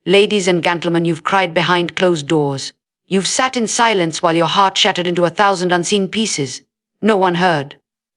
Ladies and gentlemen, you've cried behind closed doors. You've sat in silence while your heart shattered into 1,000 unseen pieces. No one heard.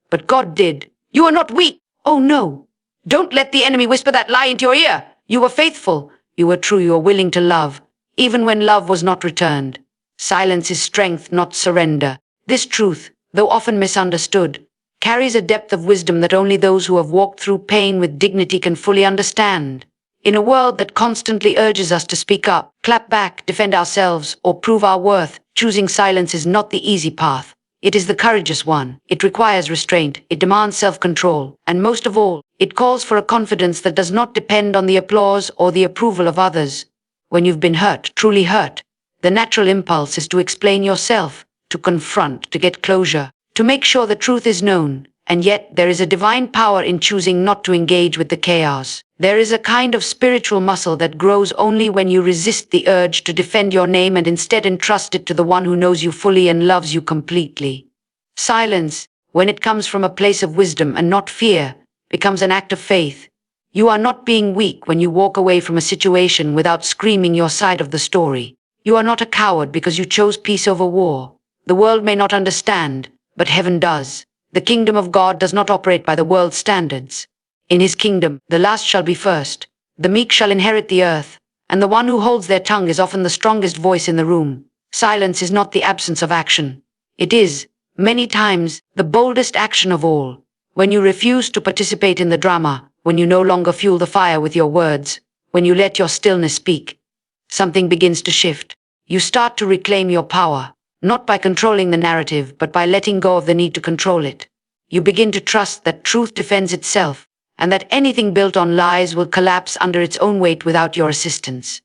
But God did. You are not weak. Oh no. Don't let the enemy whisper that lie into your ear. You were faithful. You were true. You were willing to love, even when love was not returned. Silence is strength, not surrender. This truth, though often misunderstood, carries a depth of wisdom that only those who have walked through pain with dignity can fully understand. In a world that constantly urges us to speak up, clap back, defend ourselves, or prove our worth, choosing silence is not the easy path. It is the courageous one. It requires restraint, it demands self-control, and most of all, it calls for a confidence that does not depend on the applause or the approval of others. When you've been hurt, truly hurt, the natural impulse is to explain yourself, to confront, to get closure, to make sure the truth is known. And yet there is a divine power in choosing not to engage with the chaos. There is a kind of spiritual muscle that grows only when you resist the urge to defend your name and instead entrust it to the one who knows you fully and loves you completely. Silence, when it comes from a place of wisdom and not fear, becomes an act of faith. You are not being weak when you walk away from a situation without screaming your side of the story. You are not a coward because you chose peace over war. The world may not understand, but heaven does. The kingdom of God does not operate by the world's standards. In his kingdom, the last shall be first, the meek shall inherit the earth, and the one who holds their tongue is often the strongest voice in the room. Silence is not the absence of action. It is, many times, the boldest action of all. When you refuse to participate in the drama, when you no longer fuel the fire with your words, when you let your stillness speak, something begins to shift. You start to reclaim your power. Not by controlling the narrative, but by letting go of the need to control it. You begin to trust that truth defends itself, and that anything built on lies will collapse under its own weight without your assistance.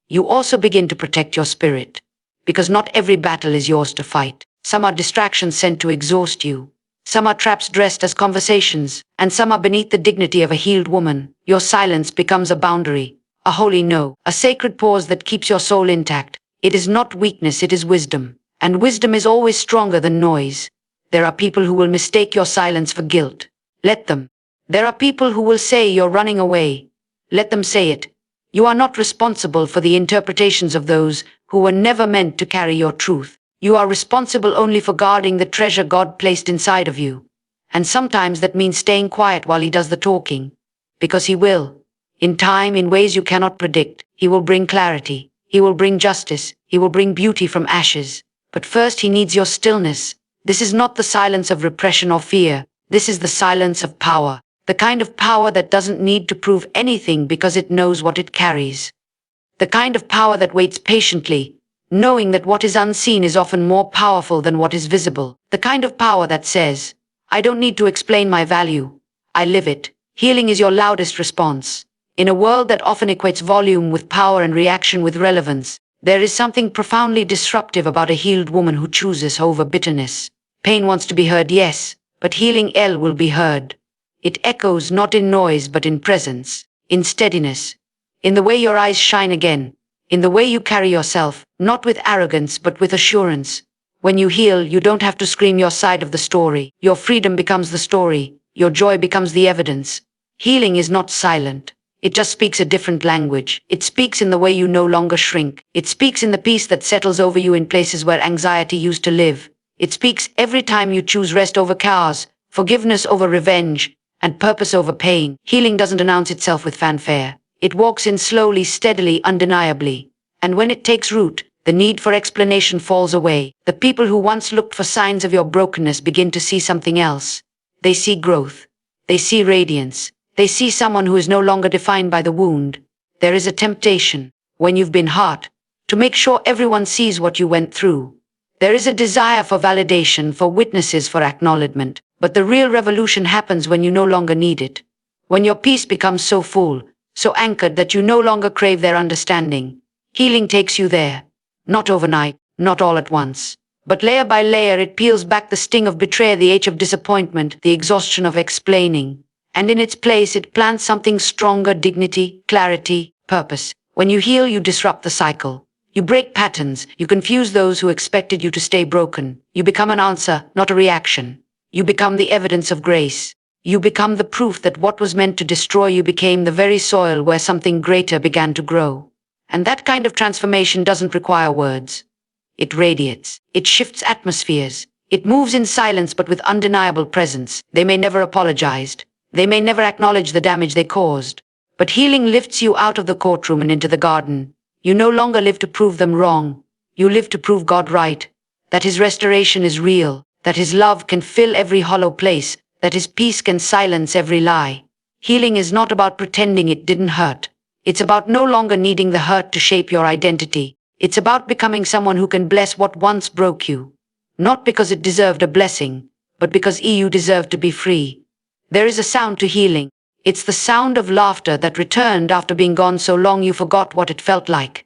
You also begin to protect your spirit, because not every battle is yours to fight. Some are distractions sent to exhaust you. Some are traps dressed as conversations, and some are beneath the dignity of a healed woman. Your silence becomes a boundary, a holy no, a sacred pause that keeps your soul intact. It is not weakness, it is wisdom. And wisdom is always stronger than noise. There are people who will mistake your silence for guilt. Let them. There are people who will say you're running away. Let them say it. You are not responsible for the interpretations of those who were never meant to carry your truth. You are responsible only for guarding the treasure God placed inside of you. And sometimes that means staying quiet while he does the talking. Because he will. In time, in ways you cannot predict, he will bring clarity. He will bring justice. He will bring beauty from ashes. But first he needs your stillness. This is not the silence of repression or fear. This is the silence of power. The kind of power that doesn't need to prove anything because it knows what it carries. The kind of power that waits patiently, knowing that what is unseen is often more powerful than what is visible. The kind of power that says, I don't need to explain my value. I live it. Healing is your loudest response. In a world that often equates volume with power and reaction with relevance, there is something profoundly disruptive about a healed woman who chooses over bitterness. Pain wants to be heard, yes, but healing will be heard. It echoes not in noise but in presence, in steadiness, in the way your eyes shine again, in the way you carry yourself, not with arrogance but with assurance. When you heal, you don't have to scream your side of the story. Your freedom becomes the story. Your joy becomes the evidence. Healing is not silent. It just speaks a different language. It speaks in the way you no longer shrink. It speaks in the peace that settles over you in places where anxiety used to live. It speaks every time you choose rest over chaos, forgiveness over revenge, and purpose over pain. Healing doesn't announce itself with fanfare. It walks in slowly, steadily, undeniably. And when it takes root, the need for explanation falls away. The people who once looked for signs of your brokenness begin to see something else. They see growth. They see radiance. They see someone who is no longer defined by the wound. There is a temptation, when you've been hurt, to make sure everyone sees what you went through. There is a desire for validation, for witnesses, for acknowledgement. But the real revolution happens when you no longer need it. When your peace becomes so full, so anchored that you no longer crave their understanding. Healing takes you there. Not overnight, not all at once. But layer by layer it peels back the sting of betrayal, the ache of disappointment, the exhaustion of explaining. And in its place it plants something stronger: dignity, clarity, purpose. When you heal, you disrupt the cycle. You break patterns. You confuse those who expected you to stay broken. You become an answer, not a reaction. You become the evidence of grace. You become the proof that what was meant to destroy you became the very soil where something greater began to grow. And that kind of transformation doesn't require words. It radiates. It shifts atmospheres. It moves in silence but with undeniable presence. They may never apologize. They may never acknowledge the damage they caused. But healing lifts you out of the courtroom and into the garden. You no longer live to prove them wrong. You live to prove God right. That His restoration is real. That His love can fill every hollow place. That His peace can silence every lie. Healing is not about pretending it didn't hurt. It's about no longer needing the hurt to shape your identity. It's about becoming someone who can bless what once broke you. Not because it deserved a blessing, but because you deserved to be free. There is a sound to healing. It's the sound of laughter that returned after being gone so long you forgot what it felt like.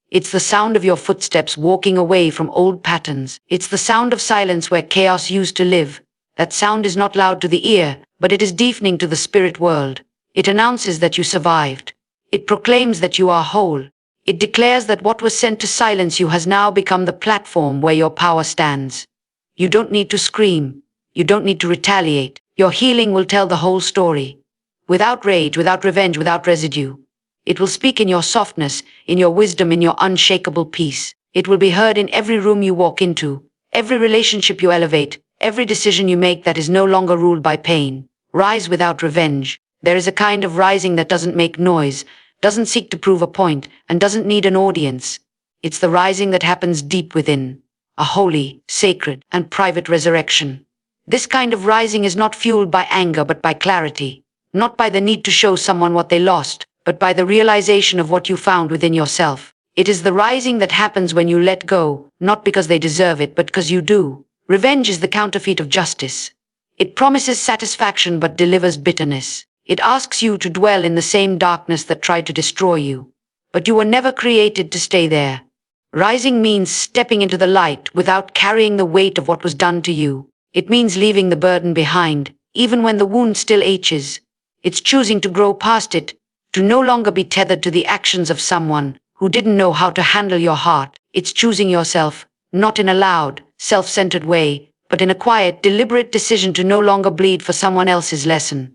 It's the sound of your footsteps walking away from old patterns. It's the sound of silence where chaos used to live. That sound is not loud to the ear, but it is deafening to the spirit world. It announces that you survived. It proclaims that you are whole. It declares that what was sent to silence you has now become the platform where your power stands. You don't need to scream. You don't need to retaliate. Your healing will tell the whole story. Without rage, without revenge, without residue. It will speak in your softness, in your wisdom, in your unshakable peace. It will be heard in every room you walk into, every relationship you elevate, every decision you make that is no longer ruled by pain. Rise without revenge. There is a kind of rising that doesn't make noise, doesn't seek to prove a point, and doesn't need an audience. It's the rising that happens deep within, a holy, sacred, and private resurrection. This kind of rising is not fueled by anger but by clarity, not by the need to show someone what they lost, but by the realization of what you found within yourself. It is the rising that happens when you let go, not because they deserve it, but because you do. Revenge is the counterfeit of justice. It promises satisfaction but delivers bitterness. It asks you to dwell in the same darkness that tried to destroy you. But you were never created to stay there. Rising means stepping into the light without carrying the weight of what was done to you. It means leaving the burden behind, even when the wound still aches. It's choosing to grow past it, to no longer be tethered to the actions of someone who didn't know how to handle your heart. It's choosing yourself, not in a loud, self-centered way, but in a quiet, deliberate decision to no longer bleed for someone else's lesson.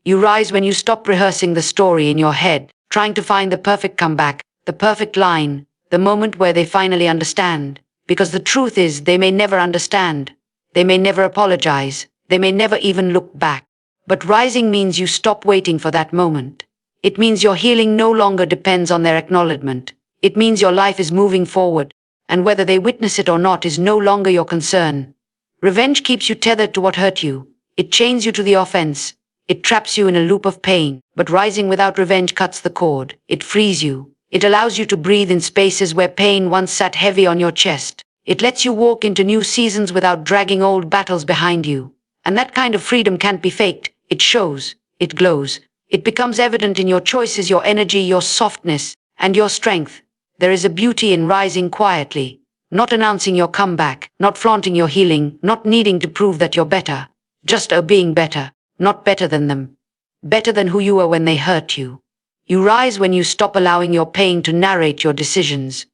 You rise when you stop rehearsing the story in your head, trying to find the perfect comeback, the perfect line, the moment where they finally understand. Because the truth is, they may never understand. They may never apologize. They may never even look back. But rising means you stop waiting for that moment. It means your healing no longer depends on their acknowledgement. It means your life is moving forward, and whether they witness it or not is no longer your concern. Revenge keeps you tethered to what hurt you. It chains you to the offense. It traps you in a loop of pain, but rising without revenge cuts the cord. It frees you. It allows you to breathe in spaces where pain once sat heavy on your chest. It lets you walk into new seasons without dragging old battles behind you. And that kind of freedom can't be faked. It shows. It glows. It becomes evident in your choices, your energy, your softness, and your strength. There is a beauty in rising quietly, not announcing your comeback, not flaunting your healing, not needing to prove that you're better, just being better. Not better than them. Better than who you were when they hurt you. You rise when you stop allowing your pain to narrate your decisions.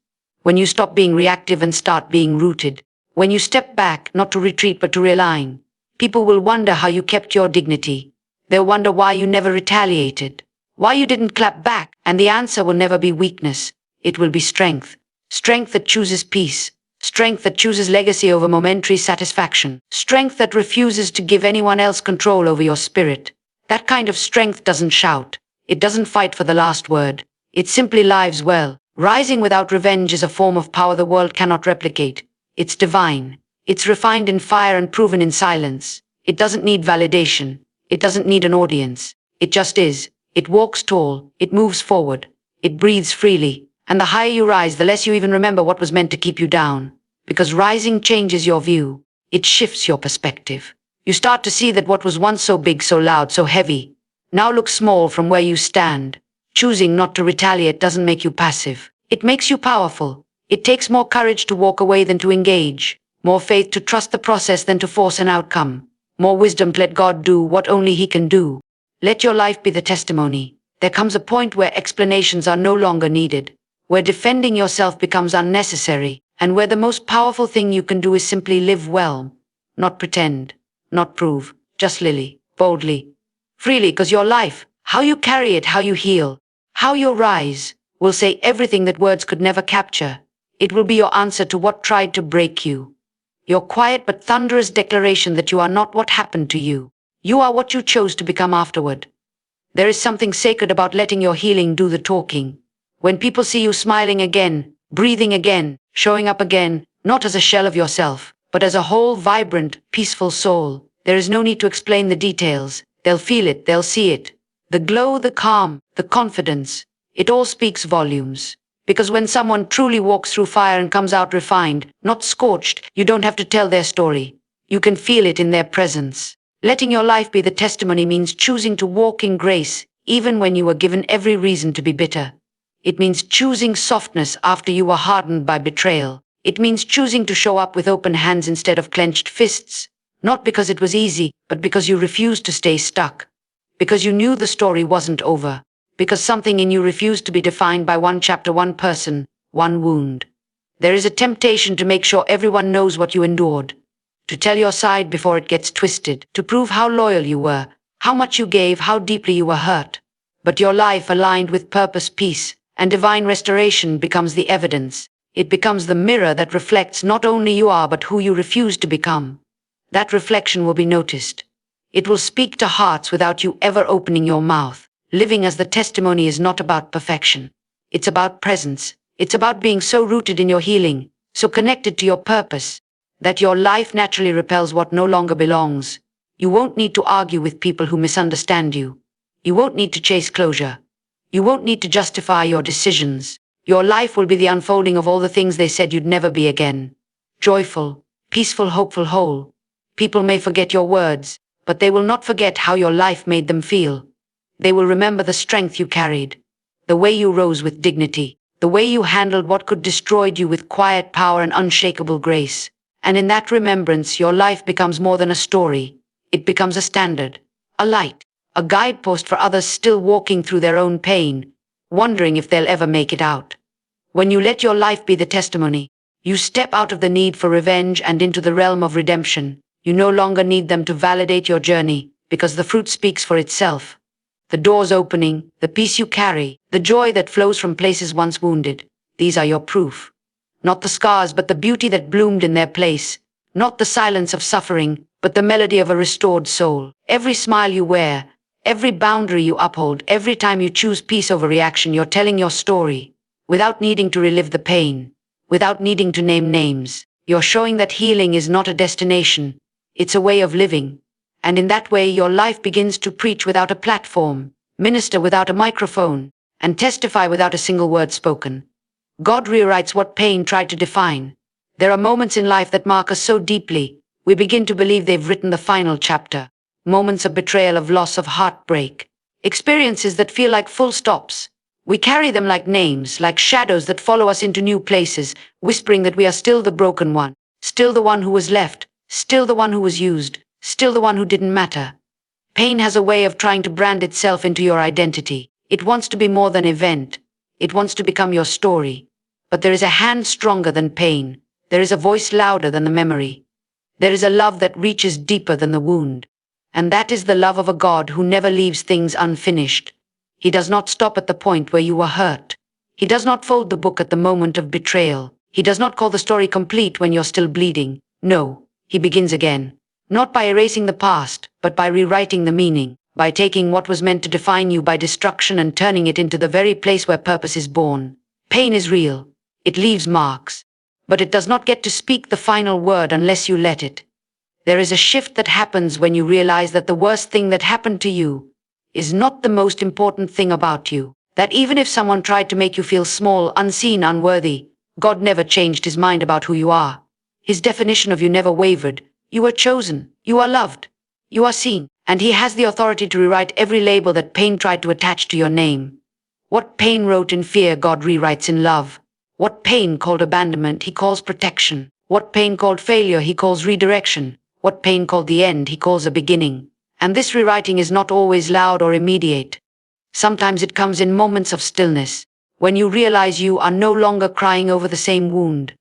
When you stop being reactive and start being rooted. When you step back, not to retreat but to realign. People will wonder how you kept your dignity. They'll wonder why you never retaliated. Why you didn't clap back. And the answer will never be weakness. It will be strength. Strength that chooses peace. Strength that chooses legacy over momentary satisfaction. Strength that refuses to give anyone else control over your spirit. That kind of strength doesn't shout. It doesn't fight for the last word. It simply lives well. Rising without revenge is a form of power the world cannot replicate. It's divine. It's refined in fire and proven in silence. It doesn't need validation. It doesn't need an audience. It just is. It walks tall. It moves forward. It breathes freely. And the higher you rise, the less you even remember what was meant to keep you down. Because rising changes your view. It shifts your perspective. You start to see that what was once so big, so loud, so heavy, now looks small from where you stand. Choosing not to retaliate doesn't make you passive. It makes you powerful. It takes more courage to walk away than to engage. More faith to trust the process than to force an outcome. More wisdom to let God do what only He can do. Let your life be the testimony. There comes a point where explanations are no longer needed. Where defending yourself becomes unnecessary, and where the most powerful thing you can do is simply live well. Not pretend, not prove, just lily, boldly, freely, because your life, how you carry it, how you heal, how you rise, will say everything that words could never capture. It will be your answer to what tried to break you. Your quiet but thunderous declaration that you are not what happened to you. You are what you chose to become afterward. There is something sacred about letting your healing do the talking. When people see you smiling again, breathing again, showing up again, not as a shell of yourself, but as a whole, vibrant, peaceful soul, there is no need to explain the details. They'll feel it, they'll see it. The glow, the calm, the confidence, it all speaks volumes. Because when someone truly walks through fire and comes out refined, not scorched, you don't have to tell their story. You can feel it in their presence. Letting your life be the testimony means choosing to walk in grace, even when you were given every reason to be bitter. It means choosing softness after you were hardened by betrayal. It means choosing to show up with open hands instead of clenched fists. Not because it was easy, but because you refused to stay stuck. Because you knew the story wasn't over. Because something in you refused to be defined by one chapter, one person, one wound. There is a temptation to make sure everyone knows what you endured. To tell your side before it gets twisted. To prove how loyal you were, how much you gave, how deeply you were hurt. But your life aligned with purpose, peace, and divine restoration becomes the evidence. It becomes the mirror that reflects not only you are but who you refuse to become. That reflection will be noticed. It will speak to hearts without you ever opening your mouth. Living as the testimony is not about perfection. It's about presence. It's about being so rooted in your healing, so connected to your purpose, that your life naturally repels what no longer belongs. You won't need to argue with people who misunderstand you. You won't need to chase closure. You won't need to justify your decisions. Your life will be the unfolding of all the things they said you'd never be again. Joyful, peaceful, hopeful, whole. People may forget your words, but they will not forget how your life made them feel. They will remember the strength you carried, the way you rose with dignity, the way you handled what could destroy you with quiet power and unshakable grace. And in that remembrance, your life becomes more than a story. It becomes a standard, a light, a guidepost for others still walking through their own pain, wondering if they'll ever make it out. When you let your life be the testimony, you step out of the need for revenge and into the realm of redemption. You no longer need them to validate your journey, because the fruit speaks for itself. The doors opening, the peace you carry, the joy that flows from places once wounded, these are your proof. Not the scars, but the beauty that bloomed in their place. Not the silence of suffering, but the melody of a restored soul. Every smile you wear, every boundary you uphold, every time you choose peace over reaction, you're telling your story. Without needing to relive the pain, without needing to name names, you're showing that healing is not a destination, it's a way of living. And in that way, your life begins to preach without a platform, minister without a microphone, and testify without a single word spoken. God rewrites what pain tried to define. There are moments in life that mark us so deeply, we begin to believe they've written the final chapter. Moments of betrayal, of loss, of heartbreak. Experiences that feel like full stops. We carry them like names, like shadows that follow us into new places, whispering that we are still the broken one, still the one who was left, still the one who was used, still the one who didn't matter. Pain has a way of trying to brand itself into your identity. It wants to be more than event. It wants to become your story. But there is a hand stronger than pain. There is a voice louder than the memory. There is a love that reaches deeper than the wound. And that is the love of a God who never leaves things unfinished. He does not stop at the point where you were hurt. He does not fold the book at the moment of betrayal. He does not call the story complete when you're still bleeding. No, he begins again. Not by erasing the past, but by rewriting the meaning, by taking what was meant to define you by destruction and turning it into the very place where purpose is born. Pain is real. It leaves marks. But it does not get to speak the final word unless you let it. There is a shift that happens when you realize that the worst thing that happened to you is not the most important thing about you. That even if someone tried to make you feel small, unseen, unworthy, God never changed his mind about who you are. His definition of you never wavered. You are chosen, you are loved, you are seen, and he has the authority to rewrite every label that pain tried to attach to your name. What pain wrote in fear, God rewrites in love. What pain called abandonment, he calls protection. What pain called failure, he calls redirection. What pain called the end, he calls a beginning. And this rewriting is not always loud or immediate. Sometimes it comes in moments of stillness, when you realize you are no longer crying over the same wound.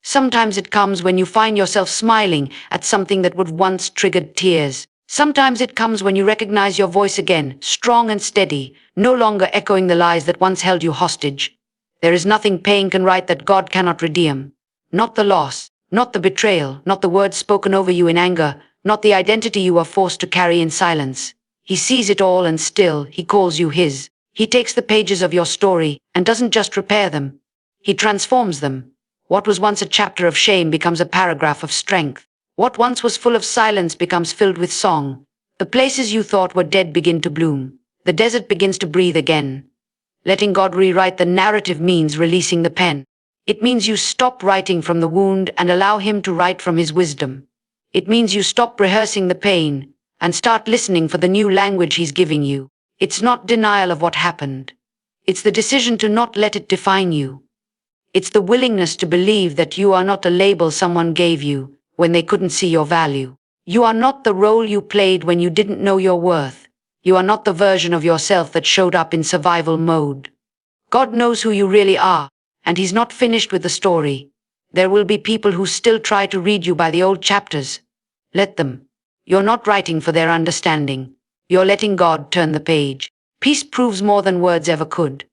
Sometimes it comes when you find yourself smiling at something that would once triggered tears. Sometimes it comes when you recognize your voice again, strong and steady, no longer echoing the lies that once held you hostage. There is nothing pain can write that God cannot redeem. Not the loss, not the betrayal, not the words spoken over you in anger, not the identity you are forced to carry in silence. He sees it all and still, he calls you his. He takes the pages of your story and doesn't just repair them. He transforms them. What was once a chapter of shame becomes a paragraph of strength. What once was full of silence becomes filled with song. The places you thought were dead begin to bloom. The desert begins to breathe again. Letting God rewrite the narrative means releasing the pen. It means you stop writing from the wound and allow him to write from his wisdom. It means you stop rehearsing the pain and start listening for the new language he's giving you. It's not denial of what happened. It's the decision to not let it define you. It's the willingness to believe that you are not a label someone gave you when they couldn't see your value. You are not the role you played when you didn't know your worth. You are not the version of yourself that showed up in survival mode. God knows who you really are, and he's not finished with the story. There will be people who still try to read you by the old chapters. Let them. You're not writing for their understanding. You're letting God turn the page. Peace proves more than words ever could.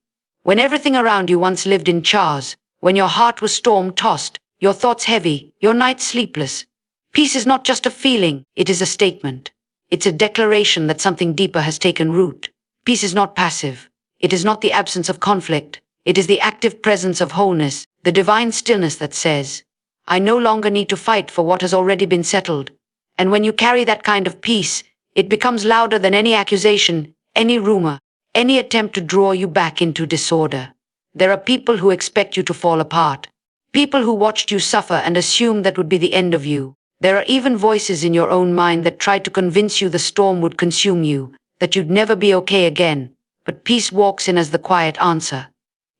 When everything around you once lived in chars, when your heart was storm-tossed, your thoughts heavy, your nights sleepless, peace is not just a feeling, it is a statement. It's a declaration that something deeper has taken root. Peace is not passive. It is not the absence of conflict. It is the active presence of wholeness, the divine stillness that says, I no longer need to fight for what has already been settled. And when you carry that kind of peace, it becomes louder than any accusation, any rumor, any attempt to draw you back into disorder. There are people who expect you to fall apart. People who watched you suffer and assumed that would be the end of you. There are even voices in your own mind that tried to convince you the storm would consume you, that you'd never be okay again. But peace walks in as the quiet answer.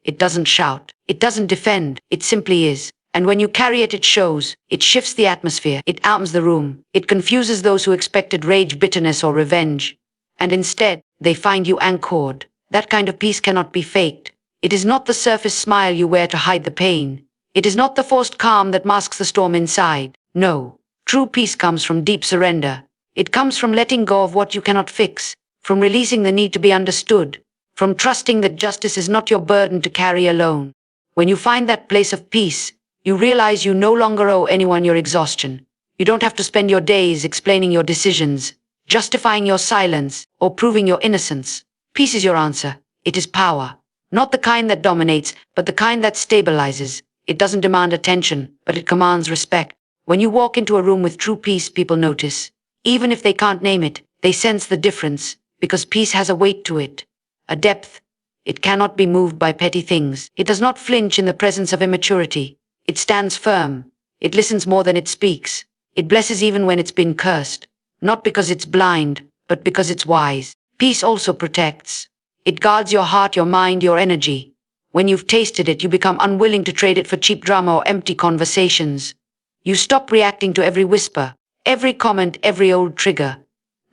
It doesn't shout. It doesn't defend. It simply is. And when you carry it, it shows. It shifts the atmosphere. It calms the room. It confuses those who expected rage, bitterness, or revenge. And instead, they find you anchored. That kind of peace cannot be faked. It is not the surface smile you wear to hide the pain. It is not the forced calm that masks the storm inside. No. True peace comes from deep surrender. It comes from letting go of what you cannot fix, from releasing the need to be understood, from trusting that justice is not your burden to carry alone. When you find that place of peace, you realize you no longer owe anyone your exhaustion. You don't have to spend your days explaining your decisions, justifying your silence, or proving your innocence. Peace is your answer. It is power. Not the kind that dominates, but the kind that stabilizes. It doesn't demand attention, but it commands respect. When you walk into a room with true peace, people notice. Even if they can't name it, they sense the difference, because peace has a weight to it, a depth. It cannot be moved by petty things. It does not flinch in the presence of immaturity. It stands firm. It listens more than it speaks. It blesses even when it's been cursed. Not because it's blind, but because it's wise. Peace also protects. It guards your heart, your mind, your energy. When you've tasted it, you become unwilling to trade it for cheap drama or empty conversations. You stop reacting to every whisper, every comment, every old trigger.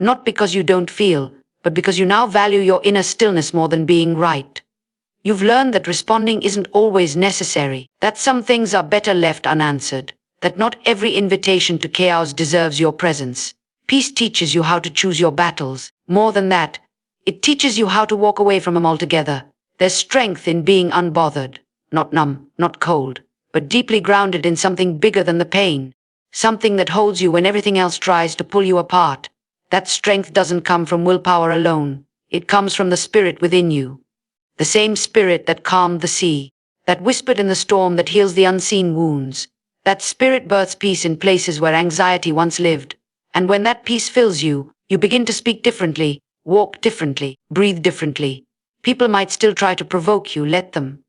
Not because you don't feel, but because you now value your inner stillness more than being right. You've learned that responding isn't always necessary, that some things are better left unanswered, that not every invitation to chaos deserves your presence. Peace teaches you how to choose your battles. More than that, it teaches you how to walk away from them altogether. There's strength in being unbothered, not numb, not cold, but deeply grounded in something bigger than the pain, something that holds you when everything else tries to pull you apart. That strength doesn't come from willpower alone. It comes from the spirit within you. The same spirit that calmed the sea, that whispered in the storm, that heals the unseen wounds. That spirit births peace in places where anxiety once lived. And when that peace fills you, you begin to speak differently, walk differently, breathe differently. People might still try to provoke you, let them.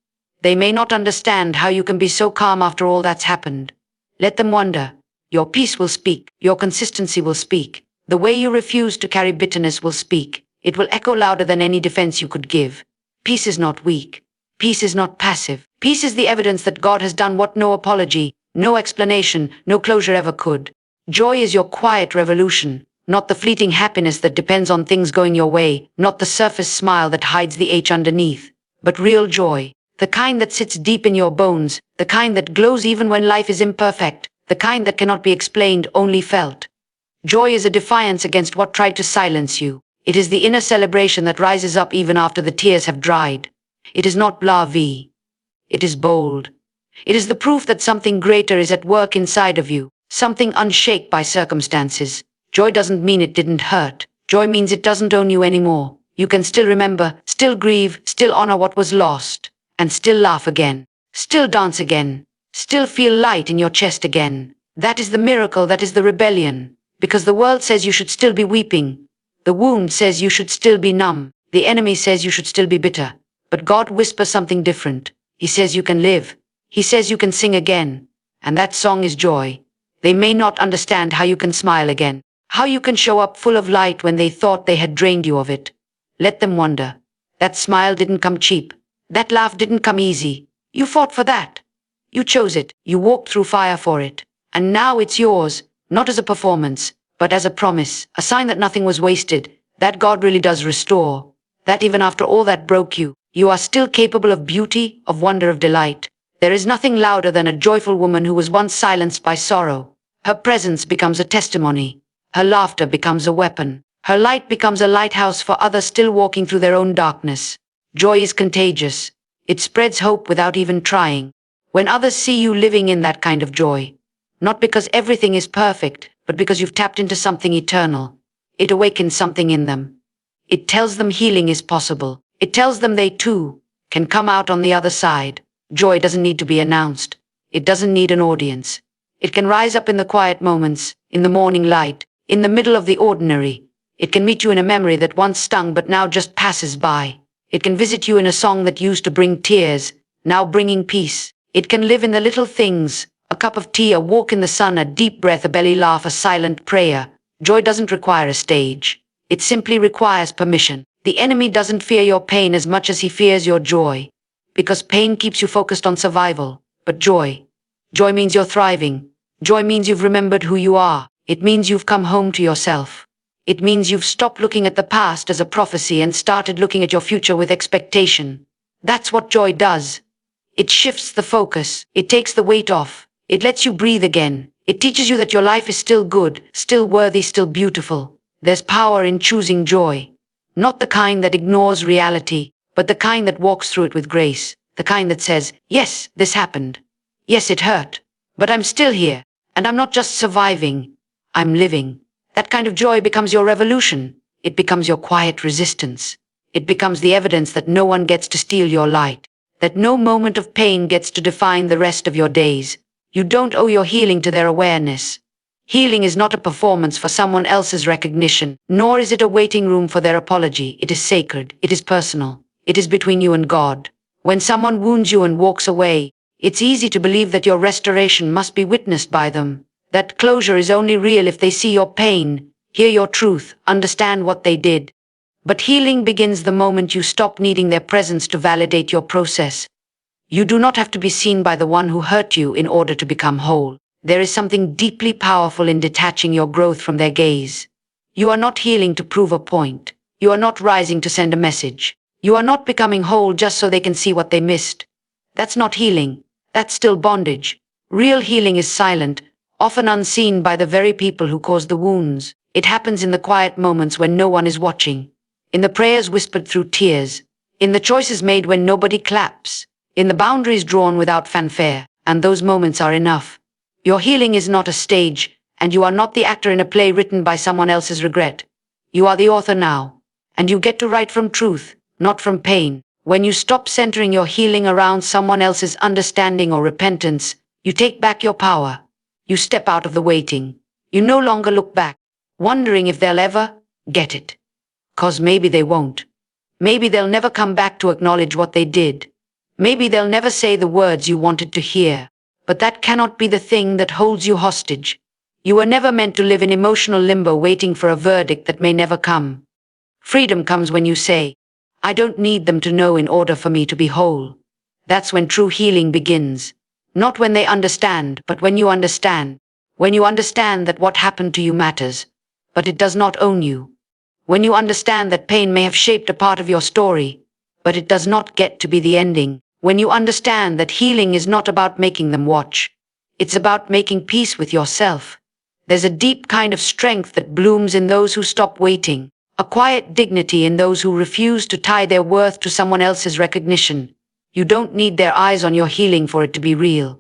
They may not understand how you can be so calm after all that's happened. Let them wonder. Your peace will speak. Your consistency will speak. The way you refuse to carry bitterness will speak. It will echo louder than any defense you could give. Peace is not weak. Peace is not passive. Peace is the evidence that God has done what no apology, no explanation, no closure ever could. Joy is your quiet revolution, not the fleeting happiness that depends on things going your way, not the surface smile that hides the H underneath, but real joy. The kind that sits deep in your bones, the kind that glows even when life is imperfect, the kind that cannot be explained, only felt. Joy is a defiance against what tried to silence you. It is the inner celebration that rises up even after the tears have dried. It is not blasé. It is bold. It is the proof that something greater is at work inside of you, something unshaken by circumstances. Joy doesn't mean it didn't hurt. Joy means it doesn't own you anymore. You can still remember, still grieve, still honor what was lost, and still laugh again, still dance again, still feel light in your chest again. That is the miracle, that is the rebellion. Because the world says you should still be weeping. The wound says you should still be numb. The enemy says you should still be bitter. But God whispers something different. He says you can live. He says you can sing again. And that song is joy. They may not understand how you can smile again, how you can show up full of light when they thought they had drained you of it. Let them wonder. That smile didn't come cheap. That laugh didn't come easy. You fought for that. You chose it. You walked through fire for it. And now it's yours, not as a performance, but as a promise, a sign that nothing was wasted, that God really does restore, that even after all that broke you, you are still capable of beauty, of wonder, of delight. There is nothing louder than a joyful woman who was once silenced by sorrow. Her presence becomes a testimony. Her laughter becomes a weapon. Her light becomes a lighthouse for others still walking through their own darkness. Joy is contagious. It spreads hope without even trying. When others see you living in that kind of joy, not because everything is perfect, but because you've tapped into something eternal, it awakens something in them. It tells them healing is possible. It tells them they too can come out on the other side. Joy doesn't need to be announced. It doesn't need an audience. It can rise up in the quiet moments, in the morning light, in the middle of the ordinary. It can meet you in a memory that once stung but now just passes by. It can visit you in a song that used to bring tears, now bringing peace. It can live in the little things, a cup of tea, a walk in the sun, a deep breath, a belly laugh, a silent prayer. Joy doesn't require a stage. It simply requires permission. The enemy doesn't fear your pain as much as he fears your joy, because pain keeps you focused on survival. But joy means you're thriving. Joy means you've remembered who you are. It means you've come home to yourself. It means you've stopped looking at the past as a prophecy and started looking at your future with expectation. That's what joy does. It shifts the focus. It takes the weight off. It lets you breathe again. It teaches you that your life is still good, still worthy, still beautiful. There's power in choosing joy. Not the kind that ignores reality, but the kind that walks through it with grace. The kind that says, yes, this happened. Yes, it hurt. But I'm still here. And I'm not just surviving. I'm living. That kind of joy becomes your revolution. It becomes your quiet resistance. It becomes the evidence that no one gets to steal your light. That no moment of pain gets to define the rest of your days. You don't owe your healing to their awareness. Healing is not a performance for someone else's recognition, nor is it a waiting room for their apology. It is sacred. It is personal. It is between you and God. When someone wounds you and walks away, it's easy to believe that your restoration must be witnessed by them. That closure is only real if they see your pain, hear your truth, understand what they did. But healing begins the moment you stop needing their presence to validate your process. You do not have to be seen by the one who hurt you in order to become whole. There is something deeply powerful in detaching your growth from their gaze. You are not healing to prove a point. You are not rising to send a message. You are not becoming whole just so they can see what they missed. That's not healing. That's still bondage. Real healing is silent, often unseen by the very people who caused the wounds. It happens in the quiet moments when no one is watching. In the prayers whispered through tears. In the choices made when nobody claps. In the boundaries drawn without fanfare, and those moments are enough. Your healing is not a stage, and you are not the actor in a play written by someone else's regret. You are the author now, and you get to write from truth, not from pain. When you stop centering your healing around someone else's understanding or repentance, you take back your power. You step out of the waiting. You no longer look back, wondering if they'll ever get it. 'Cause maybe they won't. Maybe they'll never come back to acknowledge what they did. Maybe they'll never say the words you wanted to hear, but that cannot be the thing that holds you hostage. You were never meant to live in emotional limbo waiting for a verdict that may never come. Freedom comes when you say, I don't need them to know in order for me to be whole. That's when true healing begins. Not when they understand, but when you understand. When you understand that what happened to you matters, but it does not own you. When you understand that pain may have shaped a part of your story, but it does not get to be the ending. When you understand that healing is not about making them watch. It's about making peace with yourself. There's a deep kind of strength that blooms in those who stop waiting. A quiet dignity in those who refuse to tie their worth to someone else's recognition. You don't need their eyes on your healing for it to be real.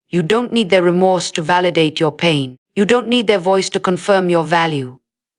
You don't need their remorse to validate your pain. You don't need their voice to confirm your value.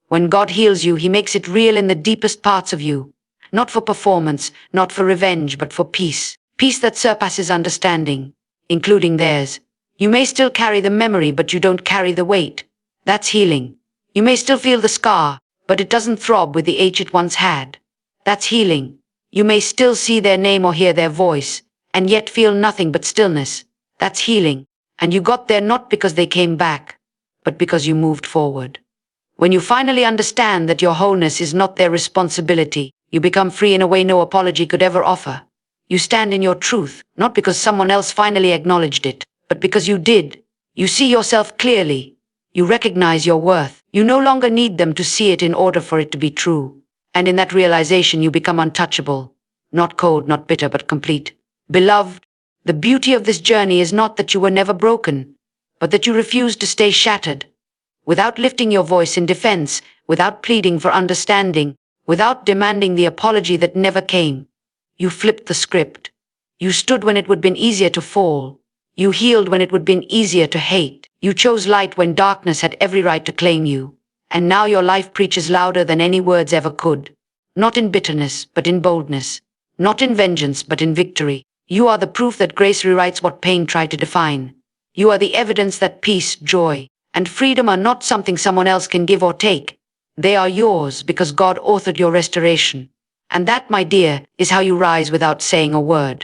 When God heals you, He makes it real in the deepest parts of you. Not for performance, not for revenge, but for peace. Peace that surpasses understanding, including theirs. You may still carry the memory, but you don't carry the weight. That's healing. You may still feel the scar, but it doesn't throb with the ache it once had. That's healing. You may still see their name or hear their voice, and yet feel nothing but stillness. That's healing. And you got there not because they came back, but because you moved forward. When you finally understand that your wholeness is not their responsibility, you become free in a way no apology could ever offer. You stand in your truth, not because someone else finally acknowledged it, but because you did. You see yourself clearly. You recognize your worth. You no longer need them to see it in order for it to be true. And in that realization, you become untouchable. Not cold, not bitter, but complete. Beloved, the beauty of this journey is not that you were never broken, but that you refused to stay shattered. Without lifting your voice in defense, without pleading for understanding, without demanding the apology that never came, you flipped the script. You stood when it would have been easier to fall. You healed when it would have been easier to hate. You chose light when darkness had every right to claim you. And now your life preaches louder than any words ever could. Not in bitterness, but in boldness. Not in vengeance, but in victory. You are the proof that grace rewrites what pain tried to define. You are the evidence that peace, joy, and freedom are not something someone else can give or take. They are yours because God authored your restoration. And that, my dear, is how you rise without saying a word.